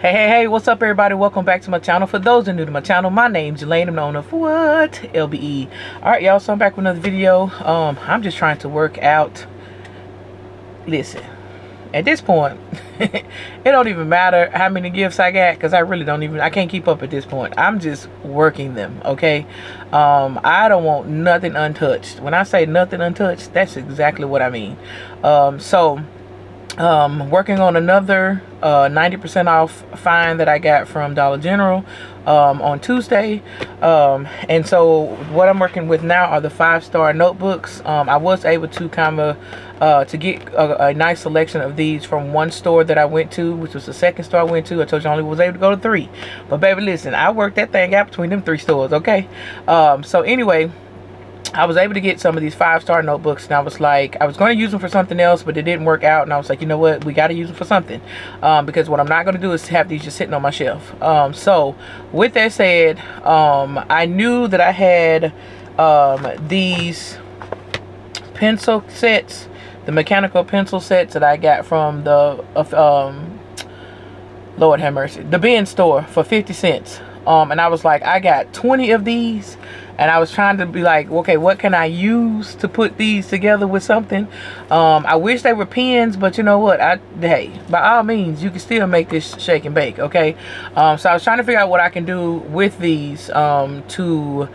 Hey, what's up everybody? Welcome back to my channel. For those that are new to my channel, my name's Elaine. I'm the owner of what? LBE. Alright y'all, so I'm back with another video. I'm just trying to work out. Listen, at this point, it don't even matter how many gifts I got, because I can't keep up at this point. I'm just working them, okay? I don't want nothing untouched. When I say nothing untouched, that's exactly what I mean. Working on another 90% off find that I got from Dollar General on Tuesday. And so what I'm working with now are the 5-star notebooks. I was able to to get a nice selection of these from one store that I went to, which was the second store I went to. I told you I only was able to go to 3. But baby, listen, I worked that thing out between them 3 stores, okay? So anyway, I was able to get some of these 5-star notebooks, and I was like, I was going to use them for something else, but it didn't work out, and I was like, you know what, we got to use them for something, because what I'm not going to do is have these just sitting on my shelf. So with that said, I knew that I had these pencil sets, the mechanical pencil sets that I got from the Lord have mercy, the bin store for 50 cents. And I was like, I got 20 of these, and I was trying to be like, okay, what can I use to put these together with something? I wish they were pens, but you know what? Hey, by all means, you can still make this shake and bake, okay? So I was trying to figure out what I can do with these to,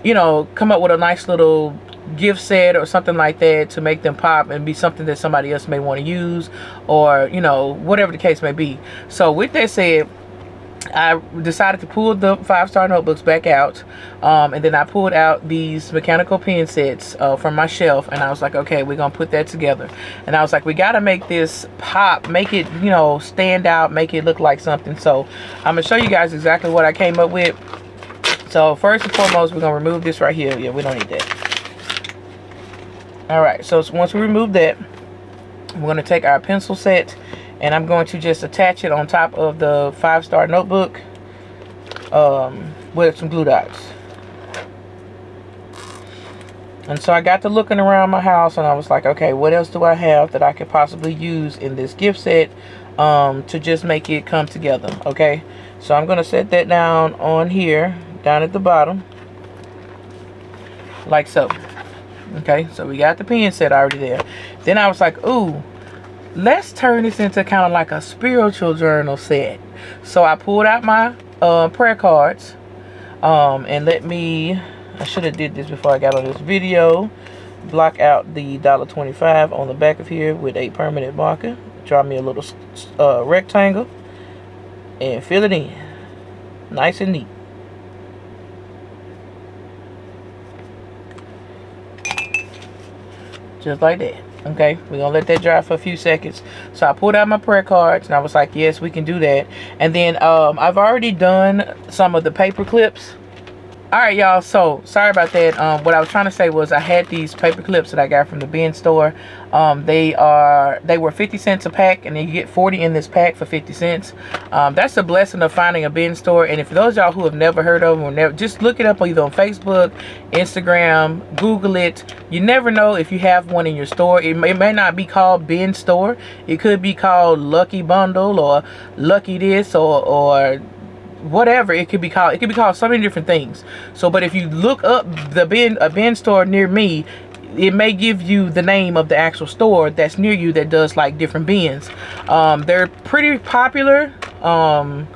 you know, come up with a nice little gift set or something like that to make them pop and be something that somebody else may want to use, or, you know, whatever the case may be. So with that said, I decided to pull the 5-star notebooks back out, and then I pulled out these mechanical pen sets from my shelf, and I was like, okay, we're gonna put that together. And I was like, we gotta make this pop, make it, you know, stand out, make it look like something. So I'm gonna show you guys exactly what I came up with. So first and foremost, we're gonna remove this right here. Yeah, we don't need that. All right, so once we remove that, we're gonna take our pencil set, and I'm going to just attach it on top of the 5-star notebook with some glue dots. And so I got to looking around my house, and I was like, okay, what else do I have that I could possibly use in this gift set to just make it come together, okay? So I'm going to set that down on here, down at the bottom, like so. Okay, so we got the pen set already there. Then I was like, ooh, let's turn this into kind of like a spiritual journal set. So I pulled out my prayer cards, and I should have did this before I got on this video. Block out the $1.25 on the back of here with a permanent marker. Draw me a little rectangle and fill it in nice and neat. Just like that. Okay, we're gonna let that dry for a few seconds. So I pulled out my prayer cards, and I was like, yes, we can do that. And then I've already done some of the paper clips. All right, y'all, so sorry about that. What I was trying to say was I had these paper clips that I got from the bin store. They were 50 cents a pack, and then you get 40 in this pack for 50 cents. That's the blessing of finding a bin store. And if those y'all who have never heard of them, or just look it up either on Facebook, Instagram, Google it. You never know if you have one in your store. It may not be called bin store. It could be called Lucky Bundle or Lucky this or whatever it could be called. It could be called so many different things. So but if you look up a bin store near me, it may give you the name of the actual store that's near you that does like different bins. They're pretty popular, and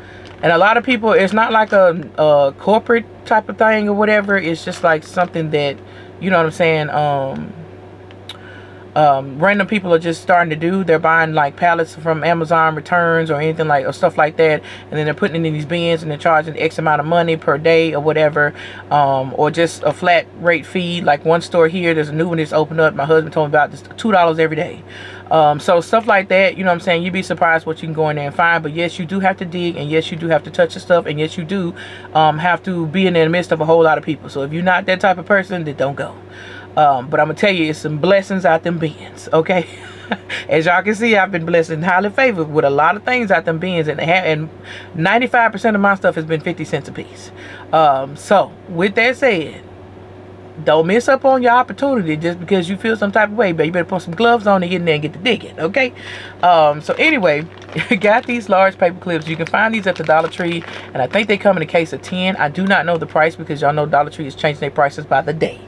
a lot of people, it's not like a corporate type of thing or whatever. It's just like something that, you know what I'm saying, random people are just starting to do. They're buying like pallets from Amazon returns or anything like, or stuff like that, and then they're putting it in these bins, and they're charging X amount of money per day or whatever, or just a flat rate fee. Like one store here, there's a new one that's opened up, my husband told me about, this $2 every day. So stuff like that, you know what I'm saying, you'd be surprised what you can go in there and find. But yes, you do have to dig, and yes, you do have to touch the stuff, and yes, you do have to be in the midst of a whole lot of people. So if you're not that type of person, then don't go. But I'm gonna tell you, it's some blessings out them bins, okay? As y'all can see, I've been blessed and highly favored with a lot of things out them bins, and 95% of my stuff has been 50 cents a piece. So with that said, don't miss up on your opportunity just because you feel some type of way, but you better put some gloves on and get in there and get the digging, okay? So anyway, got these large paper clips. You can find these at the Dollar Tree, and I think they come in a case of 10. I do not know the price because y'all know Dollar Tree is changing their prices by the day.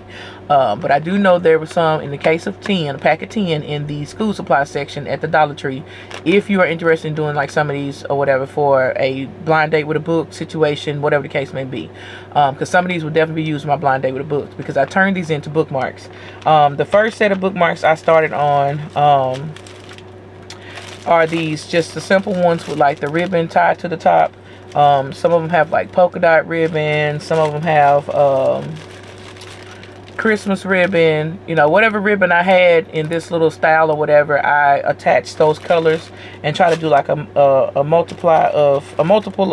But I do know there was some in the case of 10, a pack of 10 in the school supply section at the Dollar Tree. If you are interested in doing like some of these or whatever for a blind date with a book situation, whatever the case may be. Because some of these would definitely be used for my blind date with a book because I turned these into bookmarks. The first set of bookmarks I started on are these, just the simple ones with like the ribbon tied to the top. Some of them have like polka dot ribbon. Some of them have Christmas ribbon, you know, whatever ribbon I had in this little style or whatever, I attached those colors and try to do like a multiple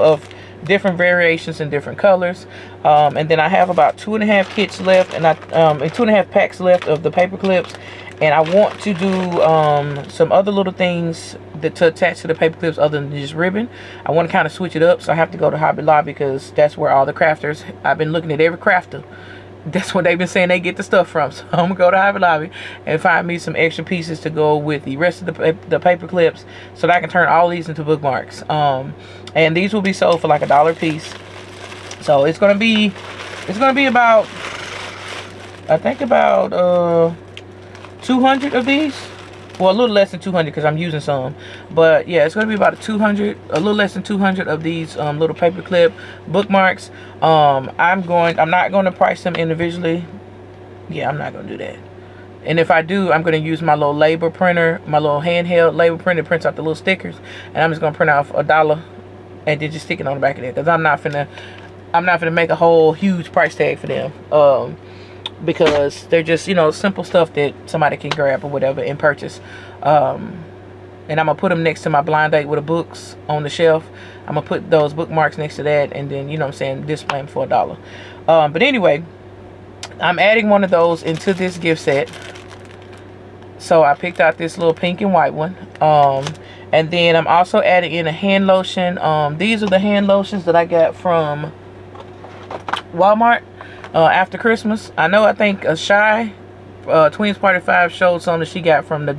of different variations in different colors. And then I have about 2.5 kits left, and 2.5 packs left of the paper clips, and I want to do some other little things to attach to the paper clips other than just ribbon. I want to kind of switch it up, so I have to go to Hobby Lobby because that's where all the crafters, I've been looking at every crafter, that's what they've been saying they get the stuff from. So I'm gonna go to Hobby Lobby and find me some extra pieces to go with the rest of the paper clips so that I can turn all these into bookmarks. And these will be sold for like $1 a piece. So it's gonna be about, I think about 200 of these. Well, a little less than 200 because I'm using some. But yeah, it's going to be about a little less than 200 of these little paper clip bookmarks. I'm not going to price them individually. Yeah, I'm not going to do that. And if I do, I'm going to use my little label printer, my little handheld label printer that prints out the little stickers. And I'm just going to print out $1 and then just stick it on the back of there. Because I'm not finna make a whole huge price tag for them. Because they're just, you know, simple stuff that somebody can grab or whatever and purchase. And I'm gonna put them next to my blind date with the books on the shelf. I'm gonna put those bookmarks next to that, and then, you know what I'm saying, display them for $1. But anyway, I'm adding one of those into this gift set. So I picked out this little pink and white one. And then I'm also adding in a hand lotion. These are the hand lotions that I got from Walmart. After Christmas. I think Shy Twins Party 5 showed some that she got from the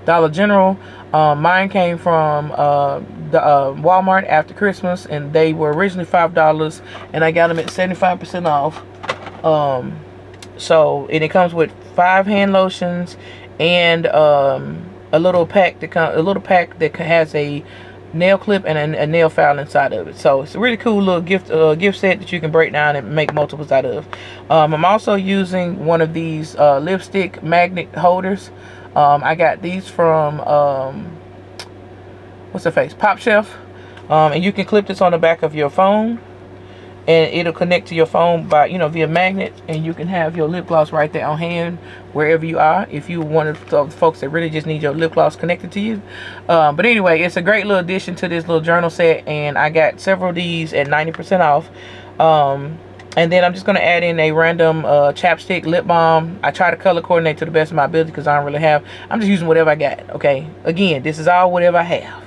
Dollar General. Mine came from the Walmart after Christmas, and they were originally $5, and I got them at 75% off. And it comes with 5 hand lotions and a little pack that has a nail clip and a nail file inside of it. So it's a really cool little gift set that you can break down and make multiples out of. I'm also using one of these lipstick magnet holders. I got these from what's the face, Pop Shelf. And you can clip this on the back of your phone, and it'll connect to your phone by, you know, via magnet, and you can have your lip gloss right there on hand wherever you are, if you one of the folks that really just need your lip gloss connected to you. But anyway, it's a great little addition to this little journal set, and I got several of these at 90% off. And then I'm just going to add in a random chapstick lip balm. I try to color coordinate to the best of my ability because I don't really have, I'm just using whatever I got, okay? Again, this is all whatever I have.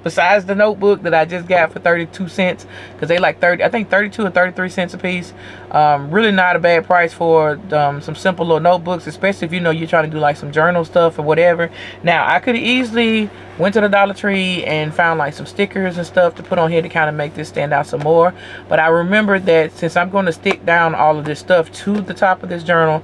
Besides the notebook that I just got for 32 cents, because they like 32 or 33 cents a piece. Really not a bad price for some simple little notebooks, especially if you know you're trying to do like some journal stuff or whatever. Now I could have easily went to the Dollar Tree and found like some stickers and stuff to put on here to kind of make this stand out some more, but I remembered that since I'm going to stick down all of this stuff to the top of this journal,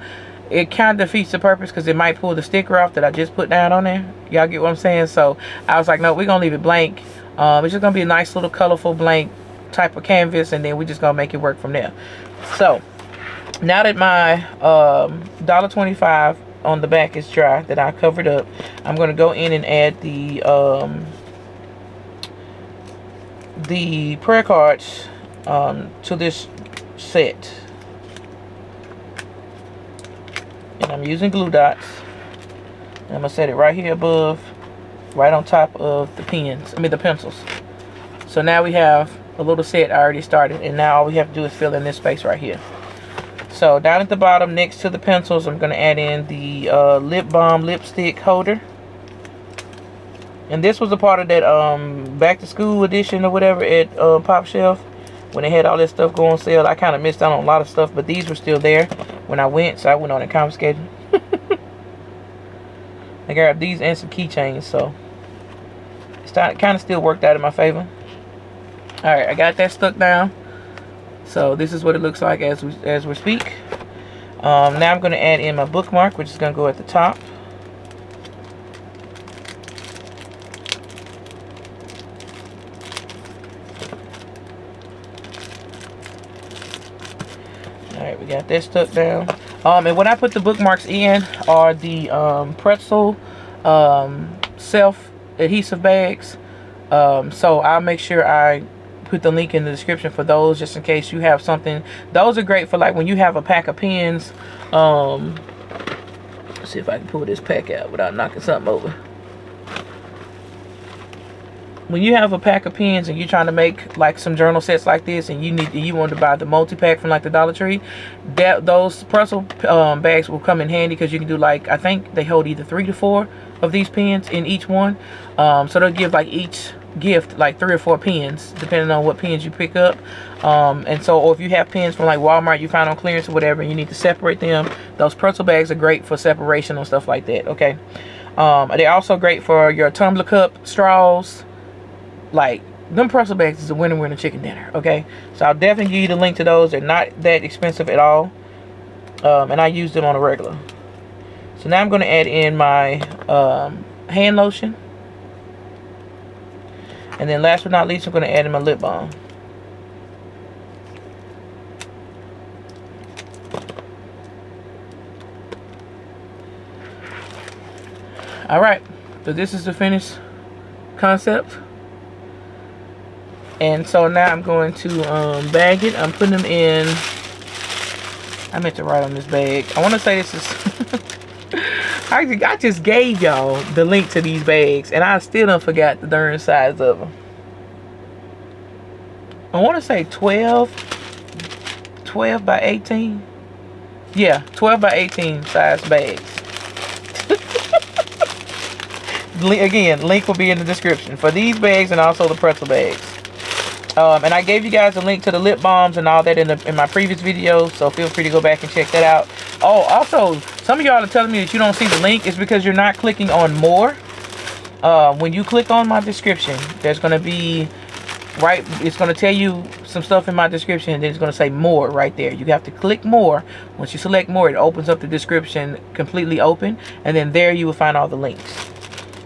it kind of defeats the purpose because it might pull the sticker off that I just put down on there. Y'all get what I'm saying? So I was like, no, we're going to leave it blank. It's just going to be a nice little colorful blank type of canvas, and then we're just going to make it work from there. So now that my $1.25 on the back is dry, that I covered up, I'm going to go in and add the prayer cards to this set. And I'm using glue dots. And I'm going to set it right here above, right on top of the the pencils. So now we have a little set already started, and now all we have to do is fill in this space right here. So down at the bottom next to the pencils, I'm going to add in the lip balm lipstick holder. And this was a part of that back to school edition or whatever at Pop Shelf. when they had all this stuff go on sale. I kind of missed out on a lot of stuff, but these were still there when I went, so I went on and confiscated. I grabbed these and some keychains, so it's kind of still worked out in my favor. All right, I got that stuck down. So this is what it looks like as we speak. Now I'm going to add in my bookmark, which is going to go at the top. Alright, we got that stuck down. And when I put the bookmarks in are the Pretzel self-adhesive bags. So I'll make sure I put the link in the description for those, just in case you have something. Those are great for like when you have a pack of pens. Let's see if I can pull this pack out without knocking something over. When you have a pack of pens and you're trying to make like some journal sets like this, and you want to buy the multi-pack from like the Dollar Tree, those Pretzel bags will come in handy, because you can do like, I think they hold either 3 to 4 of these pens in each one. So they'll give like each gift like 3 or 4 pens, depending on what pens you pick up. And so, or if you have pens from like Walmart you find on clearance or whatever, and you need to separate them, those Pretzel bags are great for separation and stuff like that. Okay. They're also great for your tumbler cup straws. Like, them Pretzel bags is a winner chicken dinner. Okay, so I'll definitely give you the link to those. They're not that expensive at all, and I use them on a regular. So now I'm going to add in my hand lotion, and then last but not least, I'm going to add in my lip balm. Alright, so this is the finished concept. And so now I'm going to bag it. I'm putting them in, I meant to write on this bag. I want to say this is, I just gave y'all the link to these bags, and I still don't forgot the darn size of them. I want to say 12 by 18. Yeah, 12 by 18 size bags. Again, link will be in the description for these bags and also the pretzel bags. And I gave you guys a link to the lip balms and all that in my previous video, so feel free to go back and check that out. Oh, also, some of y'all are telling me that you don't see the link. It's because you're not clicking on more. When you click on my description, there's going to be, right, it's going to tell you some stuff in my description, and then it's going to say more right there. You have to click more. Once you select more, it opens up the description completely open, and then there you will find all the links.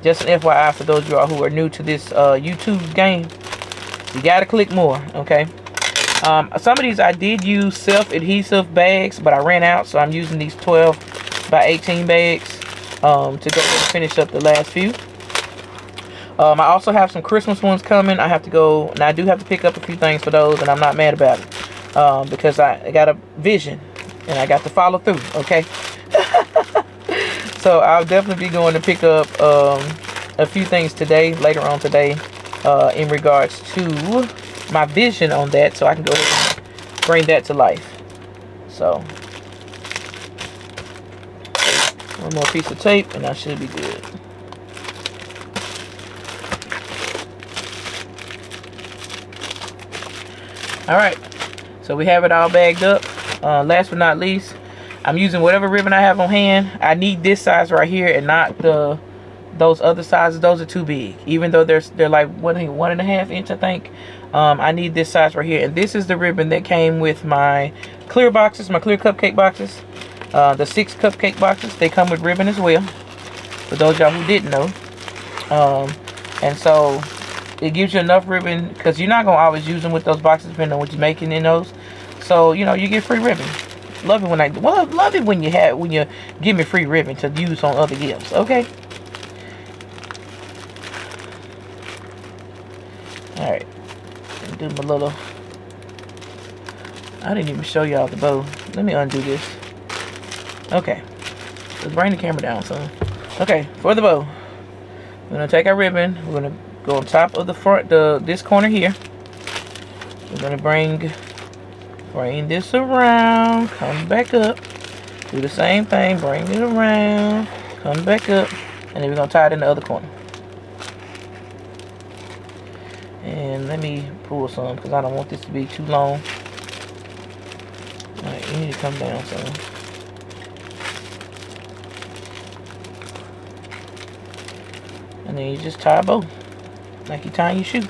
Just an FYI for those of y'all who are new to this YouTube game. You gotta click more, okay? Some of these I did use self-adhesive bags, but I ran out, so I'm using these 12 by 18 bags to go ahead and finish up the last few. I also have some Christmas ones coming. I have to go, and I do have to pick up a few things for those, and I'm not mad about it, because I got a vision and I got to follow through, okay? So I'll definitely be going to pick up a few things today, later on today, in regards to my vision on that, so I can go ahead and bring that to life. So one more piece of tape and I should be good. Alright, so we have it all bagged up. Last but not least, I'm using whatever ribbon I have on hand. I need this size right here and not those other sizes. Those are too big, even though they're like 1.5 inch, I think. I need this size right here, and this is the ribbon that came with my clear boxes, my clear cupcake boxes. The 6 cupcake boxes, they come with ribbon as well, for those y'all who didn't know. And so it gives you enough ribbon, because you're not gonna always use them with those boxes depending on what you're making in those. So you know, you get free ribbon. Love it when you give me free ribbon to use on other gifts. Okay. All right. Do my little. I didn't even show y'all the bow. Let me undo this. Okay. Let's bring the camera down, son. Okay, for the bow, we're gonna take our ribbon. We're gonna go on top of the front, this corner here. We're gonna bring this around, come back up, do the same thing, bring it around, come back up, and then we're gonna tie it in the other corner. And let me pull some because I don't want this to be too long. Alright, you need to come down some. And then you just tie a bow like you tying your shoe.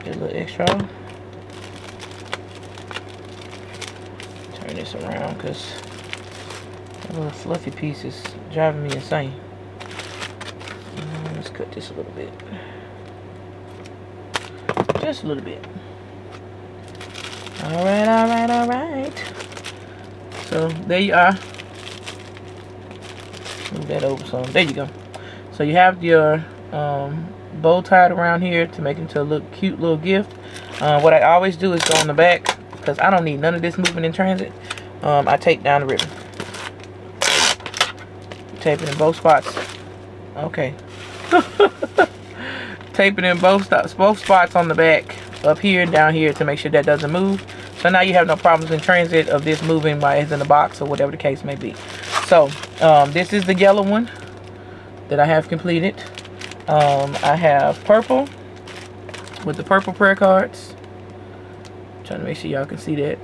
Get a little extra. Turn this around because that little fluffy piece is driving me insane. Let's cut this a little bit. Just a little bit. Alright, alright, alright. So there you are. Move that over some. There you go. So you have your bow tied around here to make it into a little cute little gift. What I always do is go on the back because I don't need none of this moving in transit. I tape down the ribbon. Tape it in both spots. Okay. Tape it in both spots on the back, up here and down here, to make sure that doesn't move. So now you have no problems in transit of this moving while it's in the box or whatever the case may be. So this is the yellow one that I have completed. I have purple with the purple prayer cards. Trying to make sure y'all can see that.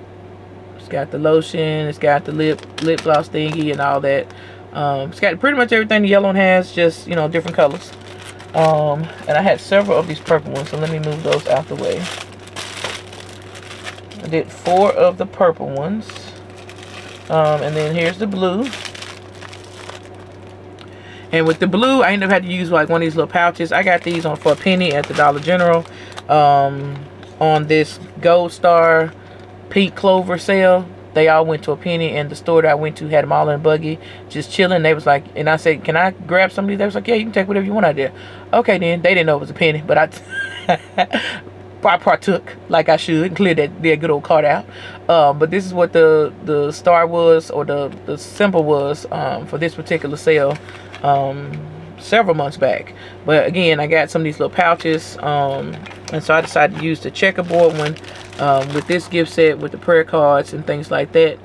It's got the lotion, it's got the lip gloss thingy and all that. It's got pretty much everything the yellow one has, just, you know, different colors. And I had several of these purple ones, so let me move those out the way. I did 4 of the purple ones. And then here's the blue. And with the blue, I ended up having to use like one of these little pouches. I got these for a penny at the Dollar General on this Gold Star Pink Clover sale. They all went to a penny, and the store that I went to had them all in a buggy, just chilling. They was like, and I said, can I grab some of these? They was like, yeah, you can take whatever you want out there. Okay, then. They didn't know it was a penny, but I partook like I should and cleared their good old cart out. But this is what the star was, or the symbol was, for this particular sale several months back. But again, I got some of these little pouches, and so I decided to use the checkerboard one with this gift set with the prayer cards and things like that,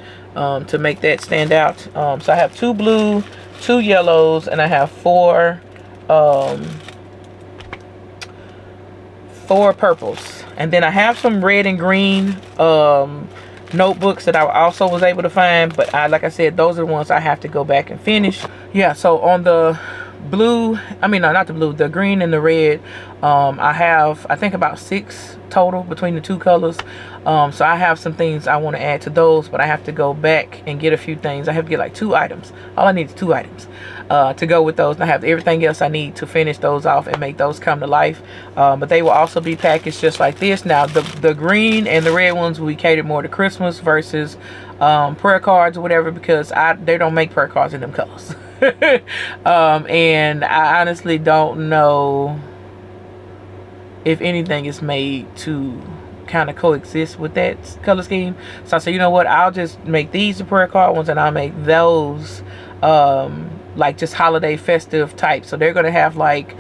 to make that stand out. So I have 2 blue, 2 yellows, and I have 4 purples. And then I have some red and green notebooks that I also was able to find, but like I said, those are the ones I have to go back and finish. Yeah, so on the blue, I mean, no, not the blue, the green and the red, I have, I think, about 6 total between the 2 colors. So I have some things I want to add to those, but I have to go back and get a few things. I have to get like 2 items. All I need is 2 items to go with those, and I have everything else I need to finish those off and make those come to life. But they will also be packaged just like this. Now the green and the red ones will be catered more to Christmas versus prayer cards or whatever, because they don't make prayer cards in them colors. And I honestly don't know if anything is made to kind of coexist with that color scheme. So I said, you know what, I'll just make these the prayer card ones, and I'll make those like just holiday festive type. So they're gonna have like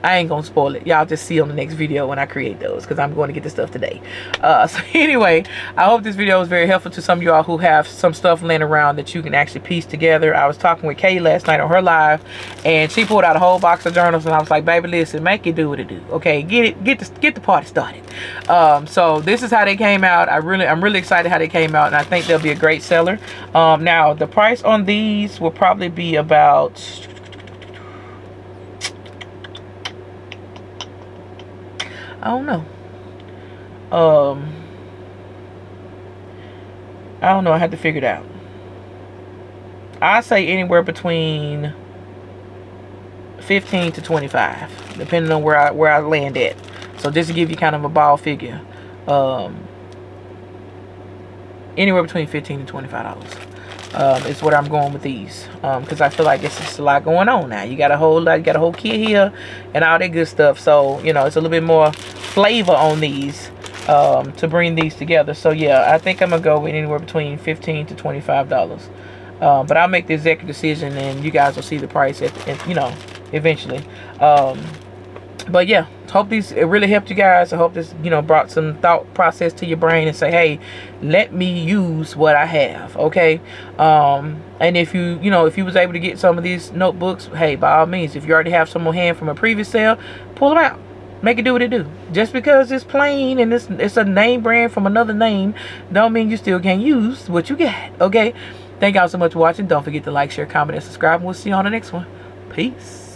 I ain't gonna spoil it. Y'all just see on the next video when I create those, because I'm going to get this stuff today. So anyway, I hope this video was very helpful to some of y'all who have some stuff laying around that you can actually piece together. I was talking with Kay last night on her live, and she pulled out a whole box of journals, and I was like, baby, listen, make it do what it do. Okay, get the party started. So this is how they came out. I'm really excited how they came out, and I think they'll be a great seller. Now the price on these will probably be about, I don't know. I don't know. I had to figure it out. I say anywhere between 15 to 25, depending on where I land at. So just to give you kind of a ball figure, anywhere between $15 to $25 is what I'm going with these, because I feel like it's just a lot going on now. You got a whole kit here and all that good stuff. So you know, it's a little bit more flavor on these to bring these together. So yeah, I think I'm gonna go with anywhere between $15 to $25. But I'll make the executive decision, and you guys will see the price at you know, eventually. But yeah, hope these, it really helped you guys. I hope this, you know, brought some thought process to your brain and say, hey, let me use what I have. Okay. And if you know, if you was able to get some of these notebooks, hey, by all means, if you already have some on hand from a previous sale, pull them out, make it do what it do. Just because it's plain and it's a name brand from another name, don't mean you still can't use what you got. Okay. Thank y'all so much for watching. Don't forget to like, share, comment, and subscribe, and we'll see you on the next one. Peace.